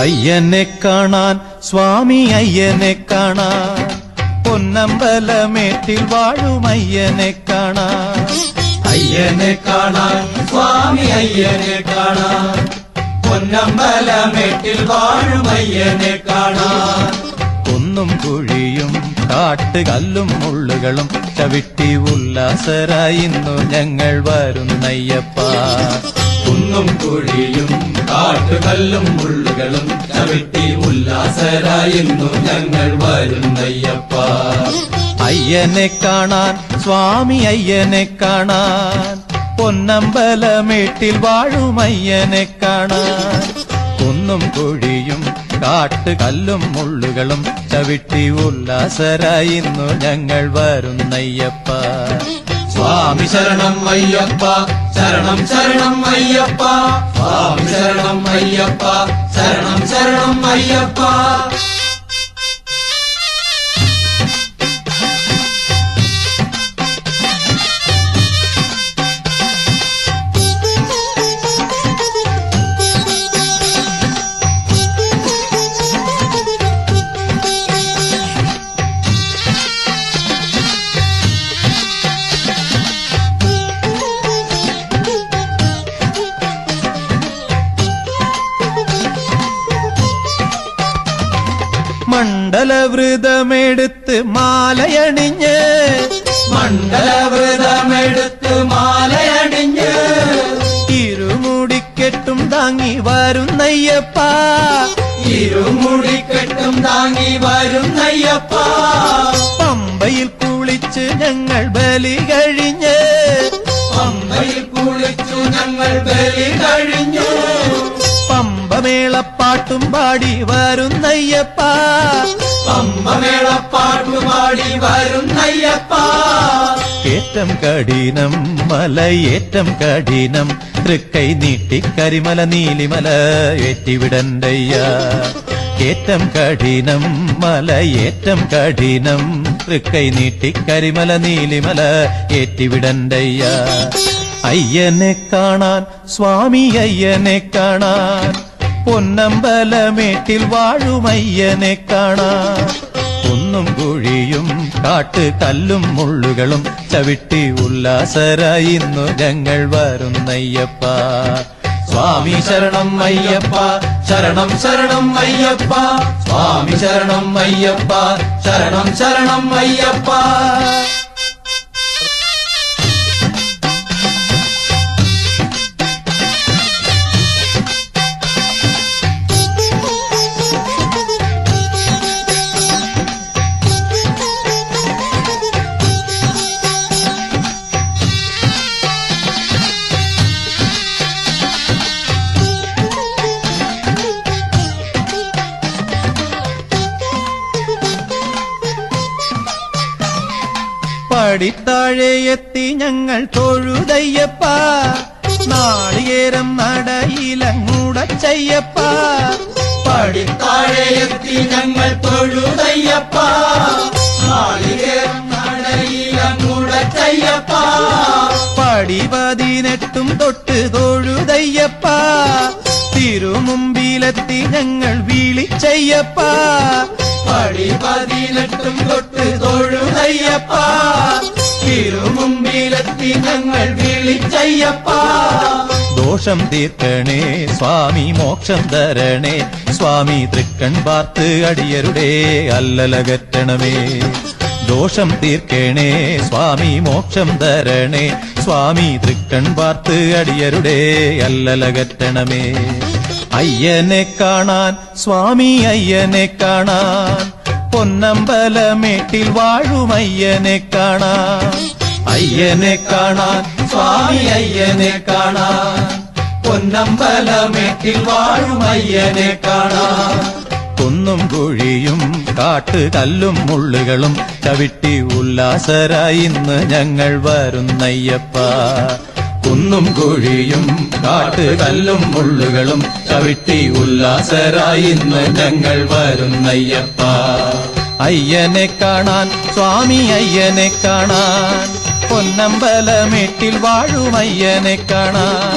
അയ്യനെ കാണാൻ സ്വാമി അയ്യനെ കാണാൻ പൊന്നമ്പലമേട്ടിൽ വാഴും അയ്യനെ കാണാൻ അയ്യനെ കാണാൻ സ്വാമി അയ്യനെ കാണാൻ പൊന്നമ്പലമേട്ടിൽ വാഴും അയ്യനെ കാണാൻ കുന്നും കുഴിയും കാട്ടുകല്ലും മുള്ളുകളും ചവിട്ടി ഉല്ലാസരായി ഇന്നു ഞങ്ങൾ വരുന്നയ്യപ്പ കുന്നും കുഴിയും കാട്ടുകല്ലും മുള്ളുകളും ചവിട്ടി ഉല്ലാസരായിരുന്നു ഞങ്ങൾ വരുന്നയ്യപ്പ അയ്യനെ കാണാൻ സ്വാമി അയ്യനെ കാണാൻ പൊന്നമ്പലമേട്ടിൽ വാഴും അയ്യനെ കാണാൻ കുന്നും കുഴിയും കാട്ടുകല്ലും മുള്ളുകളും ചവിട്ടി ഉല്ലാസരായി ഇന്നു ഞങ്ങൾ വരുന്നയ്യപ്പ സ്വാമി ശരണം അയ്യപ്പ ശരണം ശരണം അയ്യപ്പ സ്വാമി ശരണം അയ്യപ്പ ശരണം ശരണം അയ്യപ്പ മണ്ഡലവ്രതമെടുത്ത് മാലയണിഞ്ഞ് മണ്ഡലവ്രതമെടുത്ത് മാലയണിഞ്ഞ് ഇരുമുടിക്കെട്ടും താങ്ങി വരുന്നയ്യപ്പ ഇരുമുടിക്കെട്ടും താങ്ങി വരുന്നയ്യപ്പ പമ്പയിൽ കുളിച്ച് ഞങ്ങൾ ബലി കഴിഞ്ഞ് പമ്പയിൽ കുളിച്ചു ഞങ്ങൾ ബലി കഴിഞ്ഞു പമ്പമേളപ്പാട്ടും പാടി വരുന്നയ്യപ്പ പമ്പമേളപ്പാട്ടുപാടി വരുന്നയ്യപ്പ ഏറ്റം കഠിനം മലയേറ്റം കഠിനം തൃക്കൈ നീട്ടി കരിമല നീലിമല ഏറ്റിവിടണ്ടയ്യ ഏറ്റം കഠിനം മലയേറ്റം കഠിനം തൃക്കൈ നീട്ടി കരിമല നീലിമല ഏറ്റിവിടണ്ടയ്യ അയ്യനെ കാണാൻ സ്വാമി അയ്യനെ കാണാൻ പൊന്നമ്പലമേട്ടിൽ വാഴും അയ്യനെ കാണാൻ കുന്നും കുഴിയും കാട്ടുകല്ലും മുള്ളുകളും ചവിട്ടി ഉല്ലാസരായി ഇന്നു ഞങ്ങൾ വരുന്നയ്യപ്പ സ്വാമി ശരണം അയ്യപ്പ ശരണം ശരണം അയ്യപ്പ സ്വാമി ശരണം അയ്യപ്പ ശരണം ശരണം അയ്യപ്പ പടിത്താഴെ എത്തി ഞങ്ങൾ തൊഴുതയ്യപ്പ നാളികേരം നടയിലങ്ങൂടച്ചയ്യപ്പ പടിത്താഴെ എത്തി ഞങ്ങൾ തൊഴുതയ്യപ്പ നാളികേരം നടയിലങ്ങൂടച്ചയ്യപ്പ പടി 18 തൊട്ട് തൊഴുതയ്യപ്പ തിരുമുമ്പിലെത്തി ഞങ്ങൾ വിളിച്ചയ്യപ്പ പടി 18 തൊട്ട് തൊഴുതയ്യപ്പ തിരുമുമ്പിലെത്തി ഞങ്ങൾ വിളിച്ചയ്യപ്പ ദോഷം തീർക്കണേ സ്വാമി മോക്ഷം തരണേ സ്വാമി തൃക്കൺ പാർത്ത് അടിയരുടെ അല്ലലകറ്റണമേ ദോഷം തീർക്കണേ സ്വാമി മോക്ഷം തരണേ സ്വാമി തൃക്കൺ പാർത്ത് അടിയരുടെ അല്ലലകറ്റണമേ അയ്യനെ കാണാൻ സ്വാമി അയ്യനെ കാണാൻ പൊന്നമ്പലമേട്ടിൽ വാഴും അയ്യനെ കാണാൻ അയ്യനെ കാണാൻ സ്വാമി അയ്യനെ കാണാൻ പൊന്നമ്പലമേട്ടിൽ വാഴും അയ്യനെ കാണാൻ കുന്നും കുഴിയും കാട്ടുകല്ലും മുള്ളുകളും ചവിട്ടി ഉല്ലാസരായി ഇന്ന് ഞങ്ങൾ വരുന്നയ്യപ്പ കുന്നും കുഴിയും കാട്ടുകല്ലും മുള്ളുകളും ചവിട്ടി ഉല്ലാസരായി ഇന്ന് ഞങ്ങൾ വരുന്നയ്യപ്പ അയ്യനെ കാണാൻ സ്വാമി അയ്യനെ കാണാൻ പൊന്നമ്പലമേട്ടിൽ വാഴും അയ്യനെ കാണാൻ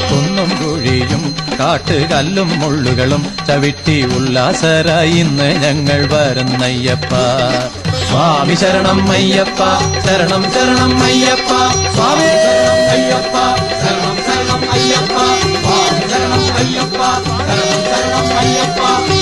കുന്നും കുഴിയും കാട്ടുകല്ലും മുള്ളുകളും ചവിട്ടി ഉല്ലാസരായി ഇന്ന് ഞങ്ങൾ വരുന്നയ്യപ്പ. സ്വാമി ശരണം അയ്യപ്പ, ശരണം ശരണം അയ്യപ്പ, സ്വാമി ശരണം അയ്യപ്പ, ശരണം ശരണം അയ്യപ്പ, സ്വാമി ശരണം അയ്യപ്പ, ശരണം ശരണം അയ്യപ്പ.